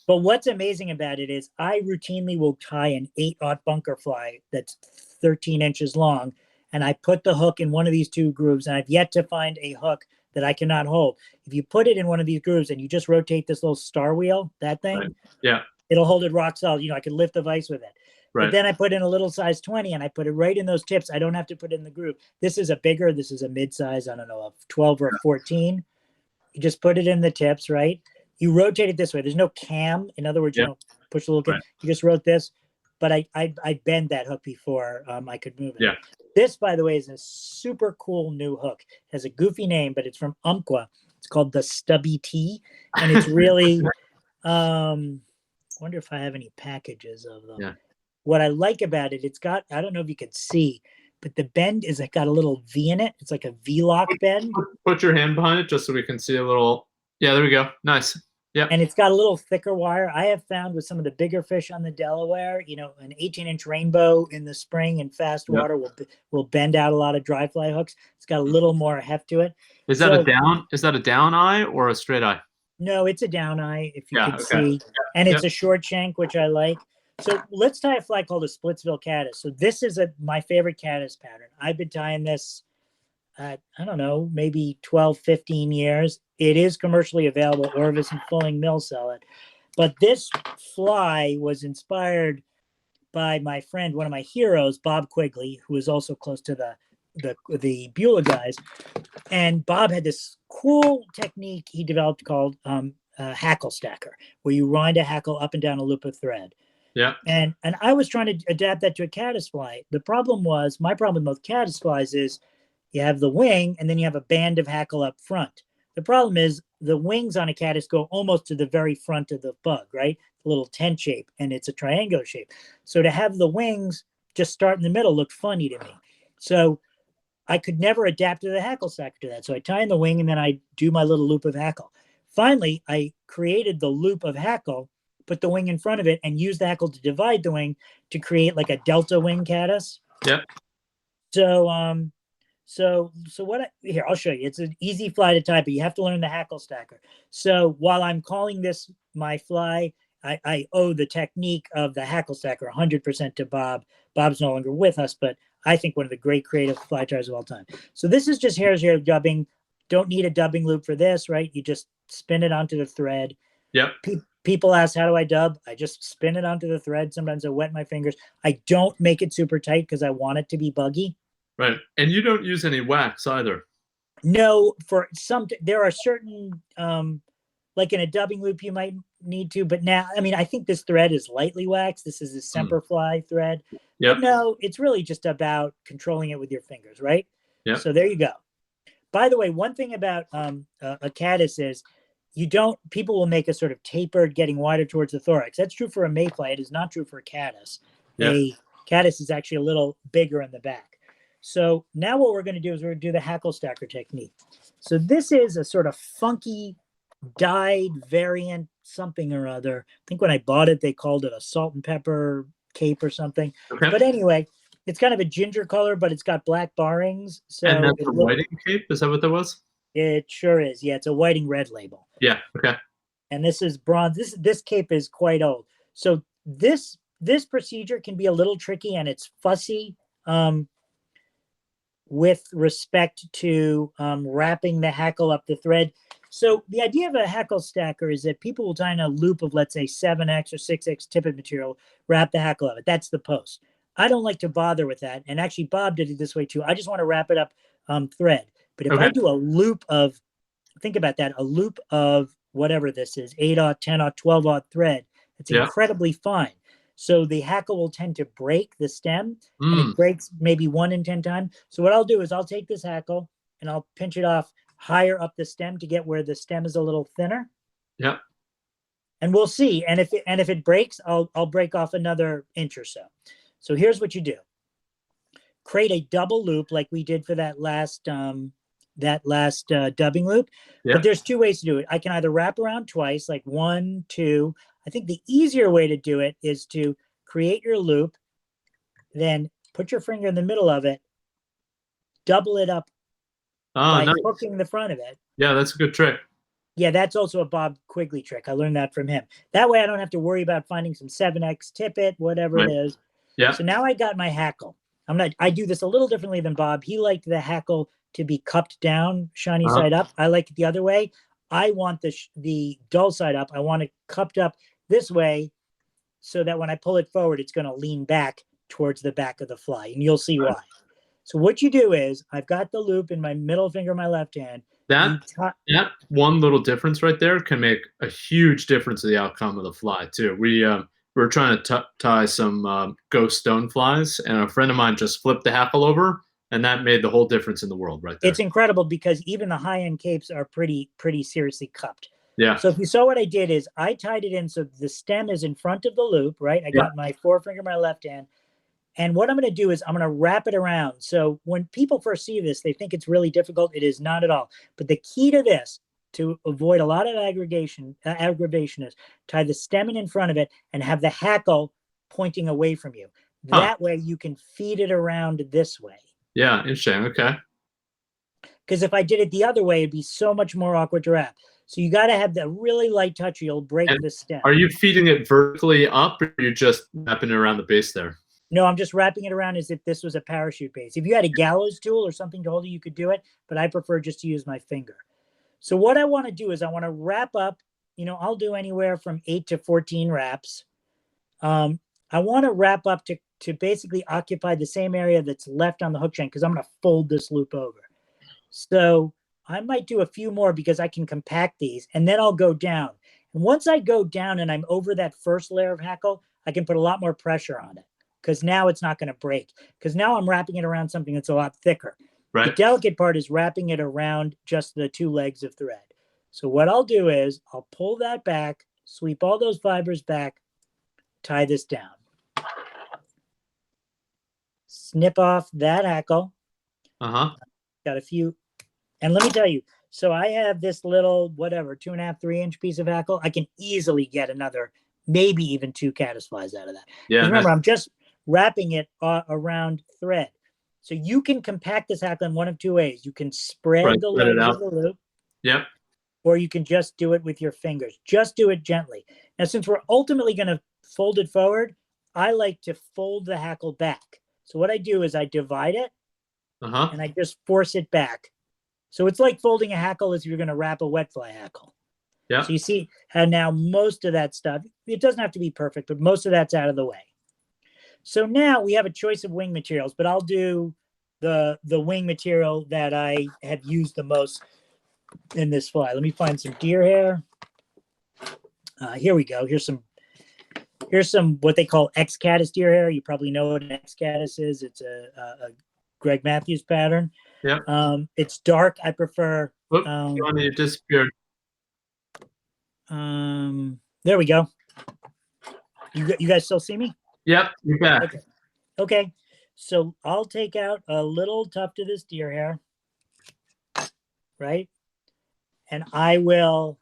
But what's amazing about it is I routinely will tie an 8/0 bunker fly that's 13 inches long, and I put the hook in one of these 2 grooves, and I've yet to find a hook that I cannot hold. If you put it in one of these grooves and you just rotate this little star wheel, that thing, it'll hold it rock solid. I could lift the vise with it. Right. But then I put in a little size 20 and I put it right in those tips. I don't have to put it in the groove. This is a mid-size, I don't know, a 12 or a 14. You just put it in the tips, right? You rotate it this way. There's no cam. In other words, you don't push a little cam. Right. You just wrote this. But I bend that hook before I could move it. Yeah. This, by the way, is a super cool new hook. It has a goofy name, but it's from Umpqua. It's called the Stubby T. And it's really, wonder if I have any packages of them. Yeah. What I like about it, it's got, I don't know if you can see, but the bend is like got a little V in it. It's like a V-lock bend. Put your hand behind it just so we can see a little. Yeah, there we go. Nice. Yeah. And it's got a little thicker wire. I have found with some of the bigger fish on the Delaware, an 18-inch rainbow in the spring and fast water will bend out a lot of dry fly hooks. It's got a little more heft to it. Is that a down eye or a straight eye? No, it's a down eye, if you can see. And it's a short shank, which I like. So let's tie a fly called a Splitsville caddis. So this is my favorite caddis pattern. I've been tying this, I don't know, maybe 12, 15 years. It is commercially available. Orvis and Fulling Mill sell it. But this fly was inspired by my friend, one of my heroes, Bob Quigley, who is also close to the Beulah guys. And Bob had this cool technique he developed called hackle stacker, where you wind a hackle up and down a loop of thread. Yeah. And I was trying to adapt that to a caddis fly. My problem with most caddis flies is you have the wing and then you have a band of hackle up front. The problem is the wings on a caddis go almost to the very front of the bug, right? A little tent shape, and it's a triangular shape. So to have the wings just start in the middle looked funny to me. So I could never adapt to the hackle stacker to that. So I tie in the wing and then I do my little loop of hackle. Finally, I created the loop of hackle, put the wing in front of it, and use the hackle to divide the wing to create like a delta wing caddis. Yep. So here, I'll show you. It's an easy fly to tie, but you have to learn the hackle stacker. So while I'm calling this my fly, I owe the technique of the hackle stacker 100% to Bob. Bob's no longer with us, but I think one of the great creative fly ties of all time. So this is just hair's ear dubbing. Don't need a dubbing loop for this, right? You just spin it onto the thread. Yep. People ask, how do I dub? I just spin it onto the thread. Sometimes I wet my fingers. I don't make it super tight because I want it to be buggy. Right. And you don't use any wax either. No, for some, there are certain, like in a dubbing loop, you might need to, but now, I mean, I think this thread is lightly waxed. This is a Semperfly thread. Yeah. No, it's really just about controlling it with your fingers, right? Yeah. So there you go. By the way, one thing about a caddis is people will make a sort of tapered, getting wider towards the thorax. That's true for a mayfly. It is not true for a caddis. Yeah. A caddis is actually a little bigger in the back. So now what we're going to do is we're going to do the hackle stacker technique. So this is a sort of funky dyed variant, something or other. I think when I bought it, they called it a salt and pepper cape or something. Okay. But anyway, it's kind of a ginger color, but it's got black barrings. So and that's a whiting cape? Is that what that was? It sure is. Yeah, it's a whiting red label. Yeah. Okay. And this is bronze. This cape is quite old. So this procedure can be a little tricky and it's fussy. With respect to wrapping the hackle up the thread. So the idea of a hackle stacker is that people will tie in a loop of, let's say, 7X or 6X tippet material, wrap the hackle of it. That's the post. I don't like to bother with that. And actually, Bob did it this way too. I just want to wrap it up thread. But if I do a loop of, think about that, a loop of whatever this is, 8/0, 10/0, 12/0 thread, it's incredibly fine. So the hackle will tend to break the stem, and it breaks maybe 1 in 10 times. So what I'll do is I'll take this hackle and I'll pinch it off higher up the stem to get where the stem is a little thinner. Yep. And we'll see. And if it breaks, I'll break off another inch or so. So here's what you do: create a double loop like we did for that last dubbing loop. Yep. But there's 2 ways to do it. I can either wrap around twice, like 1, 2. I think the easier way to do it is to create your loop, then put your finger in the middle of it, double it up by hooking the front of it. Yeah, that's a good trick. Yeah, that's also a Bob Quigley trick. I learned that from him. That way I don't have to worry about finding some 7X tippet, whatever it is. Yeah. So now I got my hackle. I do this a little differently than Bob. He liked the hackle to be cupped down, shiny side up. I like it the other way. I want the dull side up. I want it cupped up this way so that when I pull it forward, it's going to lean back towards the back of the fly, and you'll see why. So what you do is I've got the loop in my middle finger, my left hand. That one little difference right there can make a huge difference in the outcome of the fly too. We're trying to tie some ghost stone flies, and a friend of mine just flipped the hackle over, and that made the whole difference in the world right there. It's incredible because even the high-end capes are pretty seriously cupped. Yeah. So if you saw what I did is I tied it in so the stem is in front of the loop, right? I got my forefinger, my left hand. And what I'm going to do is I'm going to wrap it around. So when people first see this, they think it's really difficult. It is not at all. But the key to this, to avoid a lot of aggravation, is tie the stem in front of it and have the hackle pointing away from you. That way you can feed it around this way. Yeah, interesting. Okay. Because if I did it the other way, it'd be so much more awkward to wrap. So you got to have the really light touch, or you'll break the stem. Are you feeding it vertically up, or are you just wrapping it around the base there? No, I'm just wrapping it around as if this was a parachute base. If you had a gallows tool or something to hold it, you could do it, but I prefer just to use my finger. So what I want to do is I want to wrap up, I'll do anywhere from 8 to 14 wraps. I want to wrap up to basically occupy the same area that's left on the hook shank because I'm going to fold this loop over. So I might do a few more because I can compact these, and then I'll go down. And once I go down and I'm over that first layer of hackle, I can put a lot more pressure on it because now it's not going to break. Because now I'm wrapping it around something that's a lot thicker. Right. The delicate part is wrapping it around just the 2 legs of thread. So what I'll do is I'll pull that back, sweep all those fibers back, tie this down. Snip off that hackle. Got a few. And let me tell you, so I have this little, whatever, 2.5, 3-inch piece of hackle. I can easily get another, maybe even 2 caddis flies out of that. Yeah. Remember, I'm just wrapping it around thread. So you can compact this hackle in one of 2 ways. You can spread the legs of the loop. Yep. Or you can just do it with your fingers. Just do it gently. Now, since we're ultimately going to fold it forward, I like to fold the hackle back. So what I do is I divide it and I just force it back. So it's like folding a hackle as you're going to wrap a wet fly hackle. Yeah. So you see how now most of that stuff, it doesn't have to be perfect, but most of that's out of the way. So now we have a choice of wing materials, but I'll do the wing material that I have used the most in this fly. Let me find some deer hair. Here we go. Here's some what they call X-caddis deer hair. You probably know what an X-caddis is. It's a Greg Matthews pattern. Yeah. It's dark. I prefer. Johnny disappeared. There we go. You guys still see me? Yep, you're back. Okay. So I'll take out a little tuft of this deer hair, right? And I will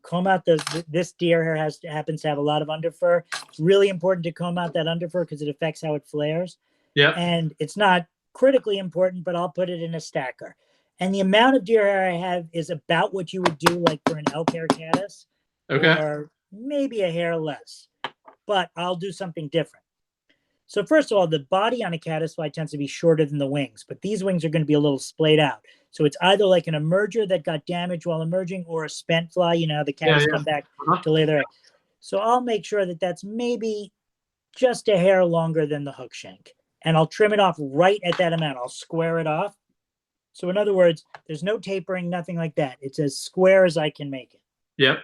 comb out this deer hair happens to have a lot of underfur. It's really important to comb out that underfur because it affects how it flares. Yeah. And it's not critically important, but I'll put it in a stacker. And the amount of deer hair I have is about what you would do like for an elk hair caddis. Okay. Or maybe a hair less. But I'll do something different. So first of all, the body on a caddisfly tends to be shorter than the wings, but these wings are going to be a little splayed out. So it's either like an emerger that got damaged while emerging or a spent fly. You know, the caddis come back to lay their egg. So I'll make sure that that's maybe just a hair longer than the hook shank. And I'll trim it off right at that amount. I'll square it off. So in other words, there's no tapering, nothing like that. It's as square as I can make it. Yep.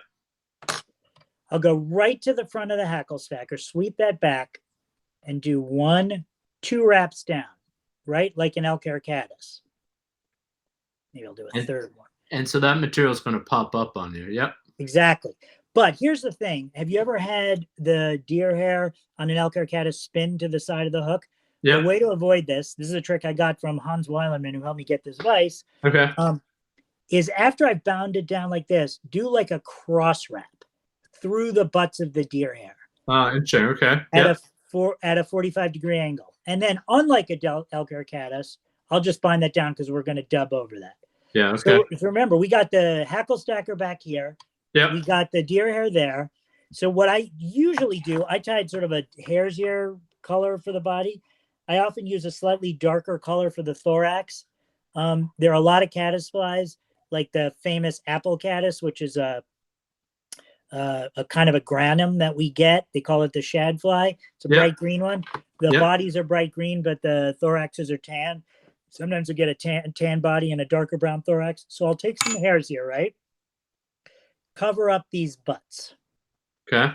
I'll go right to the front of the hackle stacker, sweep that back, and do 1, 2 wraps down, right? Like an elk hair caddis. Maybe I'll do a third one. And so that material is going to pop up on you. Yep. Exactly. But here's the thing. Have you ever had the deer hair on an elk hair caddis spin to the side of the hook? Yeah. The way to avoid this is a trick I got from Hans Weilerman, who helped me get this vise. Okay. Is after I've bound it down like this, do like a cross wrap through the butts of the deer hair. Interesting. Okay. At a 45-degree angle. And then unlike a elk hair caddis, I'll just bind that down because we're going to dub over that. Yeah. Okay. So remember, we got the hackle stacker back here. Yeah. We got the deer hair there. So what I usually do, I tied sort of a hare's ear color for the body. I often use a slightly darker color for the thorax. There are a lot of caddis flies, like the famous apple caddis, which is a kind of a granum that we get. They call it the shad fly. It's a bright green one. The bodies are bright green, but the thoraxes are tan. Sometimes you get a tan body and a darker brown thorax. So I'll take some hairs here, right? Cover up these butts. Okay.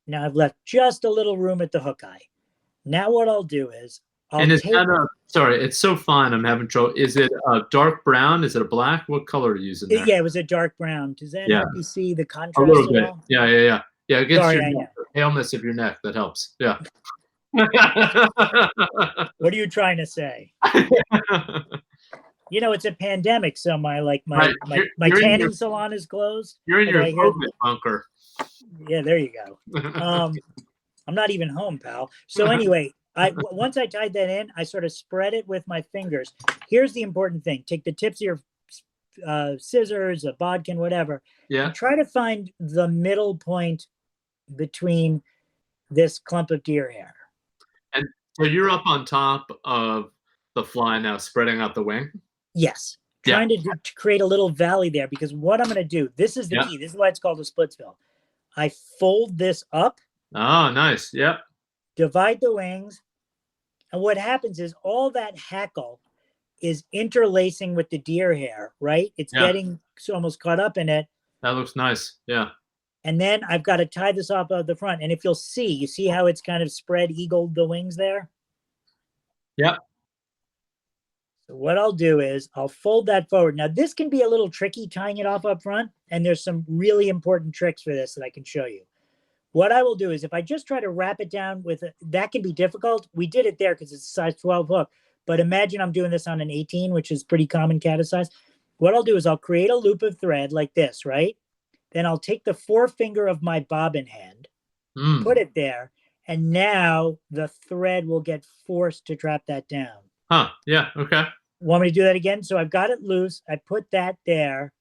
Now I've left just a little room at the hook eye. Now what I'll do is sorry, it's so fine. I'm having trouble. Is it a dark brown? Is it a black? What color are you using there? Yeah, it was a dark brown. Does that help you see the contrast? A little bit. All? Yeah. It gets your paleness of your neck. That helps. Yeah. What are you trying to say? You know, it's a pandemic, so my tanning salon is closed. You're in your COVID bunker. Yeah, there you go. I'm not even home, pal. So anyway, once I tied that in, I sort of spread it with my fingers. Here's the important thing. Take the tips of your scissors, a bodkin, whatever. Yeah. And try to find the middle point between this clump of deer hair. And so you're up on top of the fly now, spreading out the wing? Yes. Trying to create a little valley there, because what I'm going to do, this is the key. This is why it's called a Splitsville. I fold this up. Oh, nice. Yep. divide the wings. And what happens is all that hackle is interlacing with the deer hair, right? It's getting almost caught up in it. That looks nice. Yeah. And then I've got to tie this off of the front. And if you see how it's kind of spread eagled the wings there? Yep. So what I'll do is I'll fold that forward. Now this can be a little tricky tying it off up front. And there's some really important tricks for this that I can show you. What I will do is if I just try to wrap it down that can be difficult. We did it there because it's a size 12 hook. But imagine I'm doing this on an 18, which is pretty common caddis size. What I'll do is I'll create a loop of thread like this, right? Then I'll take the forefinger of my bobbin hand, put it there, and now the thread will get forced to trap that down. Huh, yeah, okay. Want me to do that again? So I've got it loose. I put that there,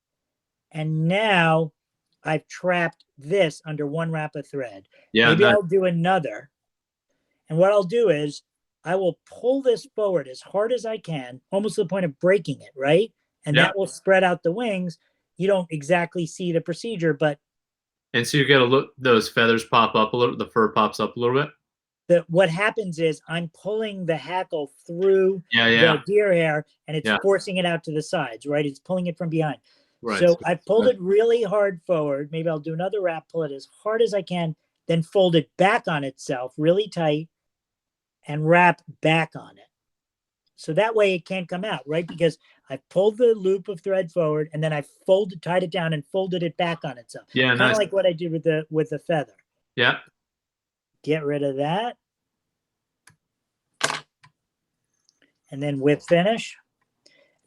and now I've trapped this under one wrap of thread. Yeah, maybe I'll do another. And what I'll do is I will pull this forward as hard as I can, almost to the point of breaking it, right? And that will spread out the wings. You don't exactly see the procedure, but. And so you get those feathers pop up a little, the fur pops up a little bit? What happens is I'm pulling the hackle through the deer hair and it's forcing it out to the sides, right? It's pulling it from behind. Right. So I pulled it really hard forward. Maybe I'll do another wrap, pull it as hard as I can, then fold it back on itself really tight and wrap back on it. So that way it can't come out, right? Because I pulled the loop of thread forward and then I tied it down and folded it back on itself. Yeah, kind of like what I did with the feather. Yeah. Get rid of that. And then whip finish.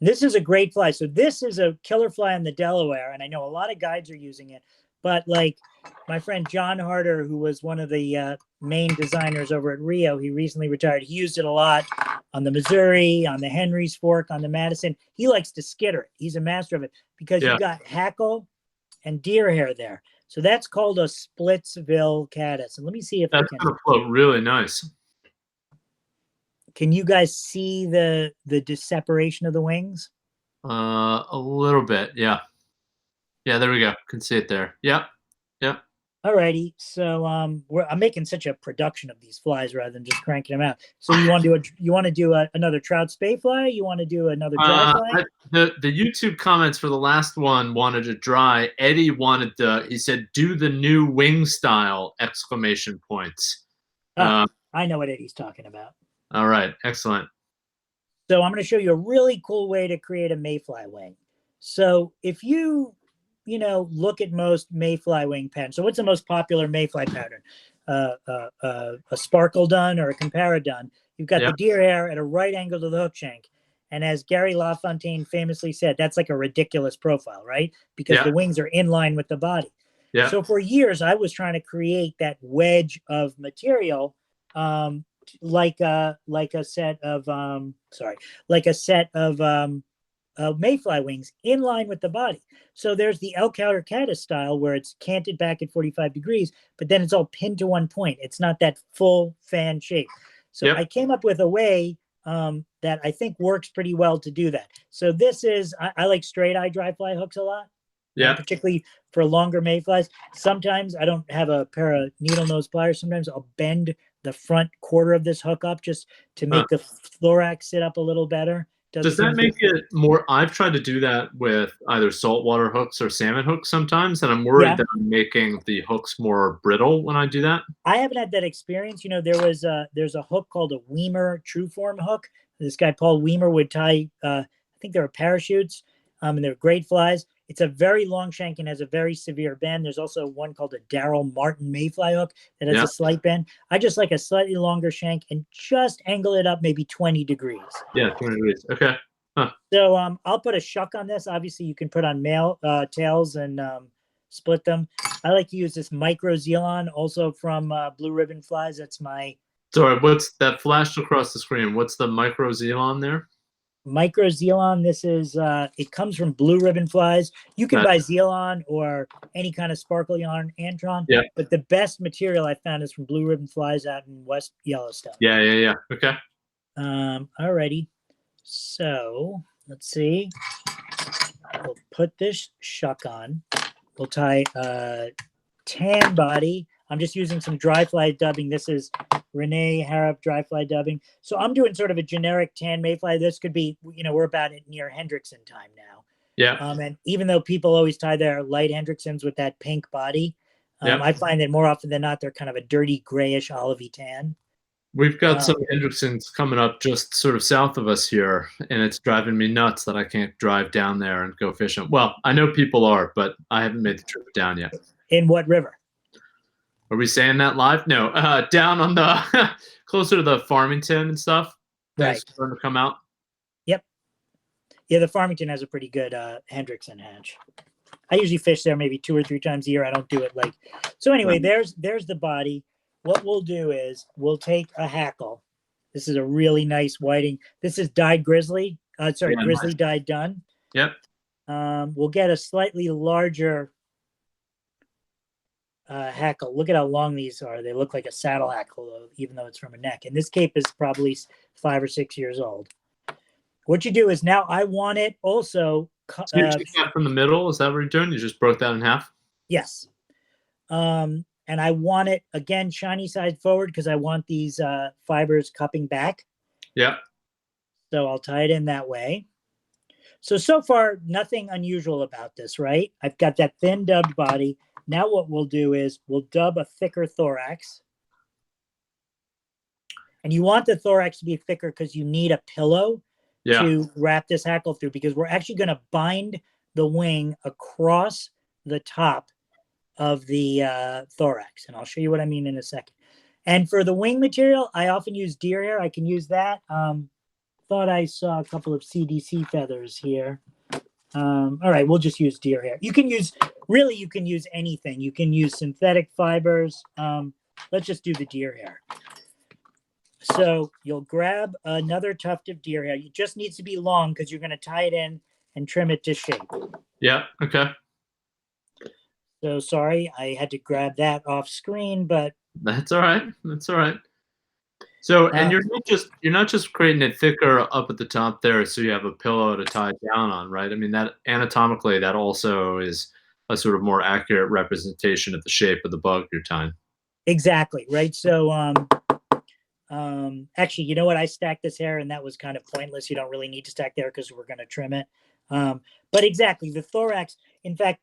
This is a great fly. So this is a killer fly in the Delaware, and I know a lot of guides are using it. But like my friend John Harder, who was one of the main designers over at Rio, he recently retired. He used it a lot on the Missouri, on the Henry's Fork, on the Madison. He likes to skitter it. He's a master of it because you got hackle and deer hair there. So that's called a Splitsville caddis. And let me see if that's going to float really nice. Can you guys see the separation of the wings? A little bit, yeah. Yeah, there we go. Can see it there. Yep. Yep. Alrighty. So I'm making such a production of these flies rather than just cranking them out. So you want to do another trout spey fly? You want to do another dry fly? The YouTube comments for the last one wanted to dry. Eddie wanted he said, do the new wing style, exclamation points. I know what Eddie's talking about. All right. Excellent. So I'm going to show you a really cool way to create a mayfly wing. So if you look at most mayfly wing patterns. So what's the most popular mayfly pattern? A sparkle dun or a compara dun. You've got the deer hair at a right angle to the hook shank. And as Gary LaFontaine famously said, that's like a ridiculous profile, right? Because the wings are in line with the body. Yeah. So for years, I was trying to create that wedge of material, like a set of mayfly wings in line with the body. So there's the elk or caddis style where it's canted back at 45 degrees, but then it's all pinned to one point. It's not that full fan shape. So I came up with a way that I think works pretty well to do that. So this is, I like straight eye dry fly hooks a lot. Yeah. Particularly for longer mayflies. Sometimes I don't have a pair of needle nose pliers. Sometimes I'll bend the front quarter of this hook up just to make the thorax sit up a little better. Does that make it more? I've tried to do that with either saltwater hooks or salmon hooks sometimes, and I'm worried that I'm making the hooks more brittle when I do that. I haven't had that experience. There's a hook called a Weimer True Form hook. This guy Paul Weimer would tie. I think they were parachutes, and they're great flies. It's a very long shank and has a very severe bend. There's also one called a Darrell Martin mayfly hook that has a slight bend. I just like a slightly longer shank and just angle it up maybe 20 degrees. Yeah, 20 degrees. Okay. Huh. So I'll put a shuck on this. Obviously, you can put on tails and split them. I like to use this Micro Zealon, also from Blue Ribbon Flies. That's my... Sorry, what's that flashed across the screen? What's the Micro Zealon there? Micro Zealon, this is it comes from Blue Ribbon Flies. You can buy Zealon or any kind of sparkle yarn, Antron. Yeah. But the best material I found is from Blue Ribbon Flies out in West Yellowstone. Yeah. Okay. Alrighty. So let's see. We'll put this shuck on. We'll tie tan body. I'm just using some dry fly dubbing. This is Renee Harrop, dry fly dubbing. So I'm doing sort of a generic tan mayfly. This could be, we're about it near Hendrickson time now. Yeah. And even though people always tie their light Hendricksons with that pink body, I find that more often than not, they're kind of a dirty grayish olivey tan. We've got some Hendricksons coming up just sort of south of us here, and it's driving me nuts that I can't drive down there and go fishing. Well, I know people are, but I haven't made the trip down yet. In what river? Are we saying that live? No, down on the closer to the Farmington and stuff. Right. Starting to come out. Yep. Yeah, the Farmington has a pretty good Hendrickson hatch. I usually fish there maybe 2 or 3 times a year. I don't do it like so. Anyway, there's the body. What we'll do is we'll take a hackle. This is a really nice whiting. This is dyed grizzly. Grizzly dyed done. Yep. We'll get a slightly larger hackle. Look at how long these are. They look like a saddle hackle, even though it's from a neck. And this cape is probably 5 or 6 years old. What you do is now I want it also. So you take that from the middle. Is that what you're doing? You just broke that in half? Yes. And I want it, again, shiny side forward because I want these fibers cupping back. Yeah. So I'll tie it in that way. So far, nothing unusual about this, right? I've got that thin dubbed body. Now what we'll do is we'll dub a thicker thorax. And you want the thorax to be thicker because you need a pillow to wrap this hackle through, because we're actually going to bind the wing across the top of the thorax. And I'll show you what I mean in a second. And for the wing material, I often use deer hair. I can use that. Thought I saw a couple of CDC feathers here. All right, we'll just use deer hair. You can use anything. You can use synthetic fibers. Let's just do the deer hair. So you'll grab another tuft of deer hair. It just needs to be long because you're going to tie it in and trim it to shape. Yeah, okay. So sorry, I had to grab that off screen, but that's all right. That's all right. So, and you're not just creating it thicker up at the top there, so you have a pillow to tie it down on, right? I mean, that anatomically, that also is a sort of more accurate representation of the shape of the bug you're tying. Exactly, right? So, actually, you know what? I stacked this hair, and that was kind of pointless. You don't really need to stack there because we're going to trim it. But exactly, the thorax. In fact,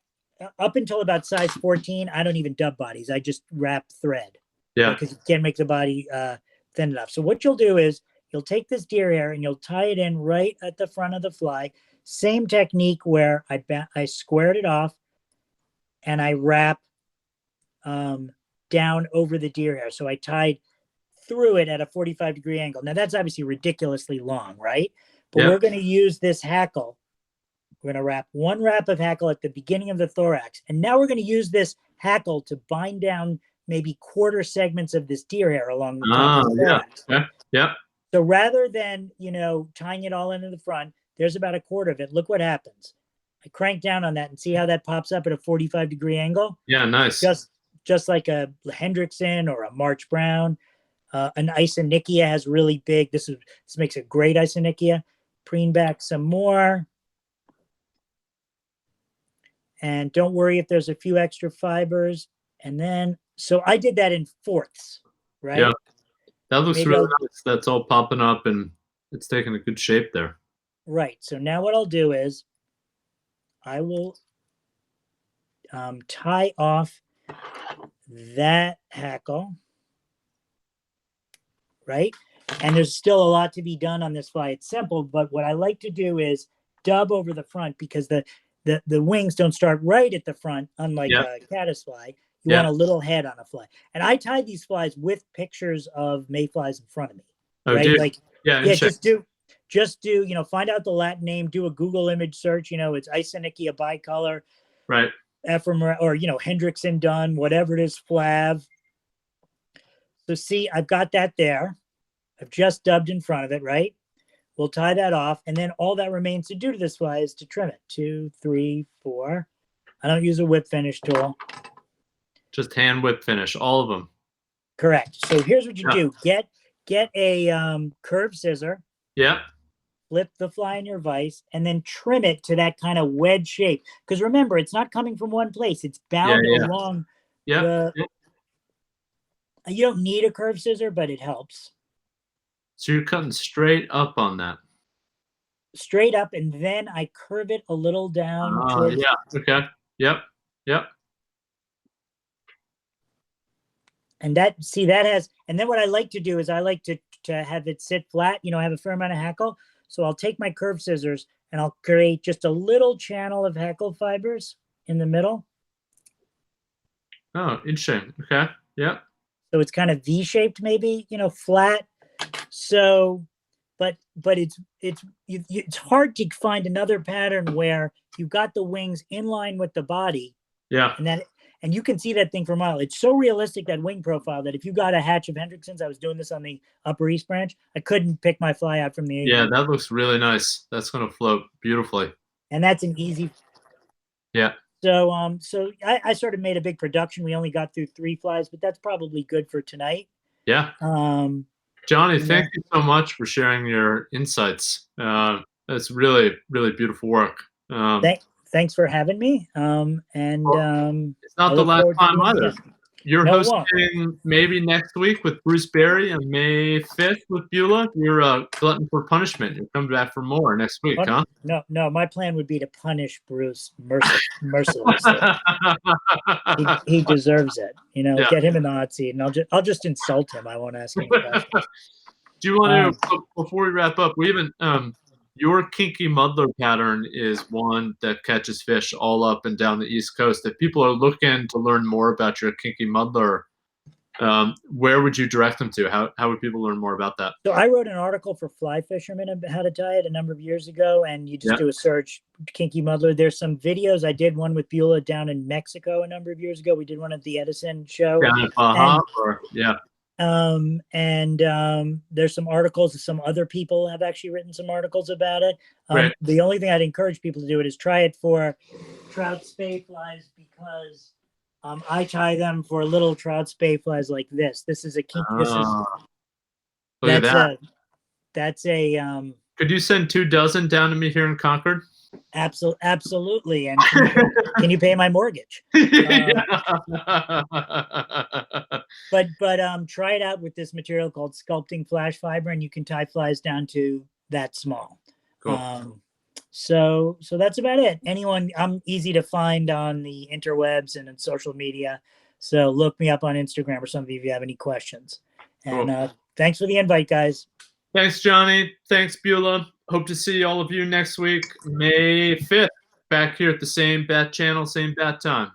up until about size 14, I don't even dub bodies. I just wrap thread. Yeah. Because you can't make the body thin enough. So what you'll do is you'll take this deer hair and you'll tie it in right at the front of the fly. Same technique where I squared it off and I wrap down over the deer hair. So I tied through it at a 45-degree angle. Now that's obviously ridiculously long, right? But we're going to use this hackle. We're going to wrap one wrap of hackle at the beginning of the thorax. And now we're going to use this hackle to bind down maybe quarter segments of this deer hair along the top of the thorax. Yeah. So rather than, tying it all into the front, there's about a quarter of it. Look what happens. I crank down on that and see how that pops up at a 45-degree angle? Yeah, nice. Just like a Hendrickson or a March Brown. An Isonychia has really big. This makes a great Isonychia. Preen back some more. And don't worry if there's a few extra fibers. And then, so I did that in fourths, right? Yeah, that looks really nice. That's all popping up and it's taking a good shape there. Right. So now what I'll do is I will tie off that hackle, right? And there's still a lot to be done on this fly. It's simple, but what I like to do is dub over the front because the wings don't start right at the front, unlike a caddis fly. You want a little head on a fly. And I tie these flies with pictures of mayflies in front of me. Oh, right? Dude. Like, just do, find out the Latin name, do a Google image search, it's Isonychia bicolor. Right. Ephemera, or, Hendrickson done, whatever it is, flav. So see, I've got that there. I've just dubbed in front of it, right? We'll tie that off, and then all that remains to do to this fly is to trim it. 2, 3, 4. I don't use a whip finish tool. Just hand whip finish, all of them. Correct. So here's what you do. Get a curved scissor. Yeah. Flip the fly in your vise, and then trim it to that kind of wedge shape. Because remember, it's not coming from one place. It's bound along You don't need a curved scissor, but it helps. So you're cutting straight up on that. Straight up, and then I curve it a little down towards. Yeah. Okay. Yep. Yep. And that has, and then what I like to do is I like to have it sit flat, have a fair amount of hackle. So I'll take my curved scissors and I'll create just a little channel of hackle fibers in the middle. Oh, interesting. Okay. Yep. So it's kind of V-shaped, maybe, flat. So, but it's hard to find another pattern where you got the wings in line with the body. Yeah. And you can see that thing from a mile. It's so realistic, that wing profile, that if you got a hatch of Hendrickson's, I was doing this on the Upper East Branch, I couldn't pick my fly out from the Yeah, that looks really nice. That's going to float beautifully. And that's an easy. Yeah. So I sort of made a big production. We only got through 3 flies, but that's probably good for tonight. Yeah. Jonny, thank you so much for sharing your insights. That's really, really beautiful work. Thanks for having me. It's not the last time either. You're hosting maybe next week with Bruce Berry on May 5th with Beulah. You're a glutton for punishment. You're coming back for more next week, huh? No. My plan would be to punish Bruce mercilessly. he deserves it. Get him in the hot seat, and I'll just insult him. I won't ask any questions. Do you want to, before we wrap up, we even your kinky muddler pattern is one that catches fish all up and down the East Coast. If people are looking to learn more about your kinky muddler, where would you direct them to? How would people learn more about that? So I wrote an article for Fly Fishermen about how to tie it a number of years ago, and you just do a search, kinky muddler. There's some videos. I did one with Beulah down in Mexico a number of years ago. We did one at the Edison show. Down at Baja, there's some articles. Some other people have actually written some articles about it. The only thing I'd encourage people to do is try it for trout spey flies, because I tie them for little trout spey flies like this. This is a kink. That's a. Could you send 24 down to me here in Concord? Absolutely. And can you pay my mortgage? But try it out with this material called sculpting flash fiber, and you can tie flies down to that small. Cool. So that's about it. I'm easy to find on the interwebs and in social media. So look me up on Instagram or something if you have any questions. And thanks for the invite, guys. Thanks, Jonny. Thanks, Beulah. Hope to see all of you next week, May 5th, back here at the same bat channel, same bat time.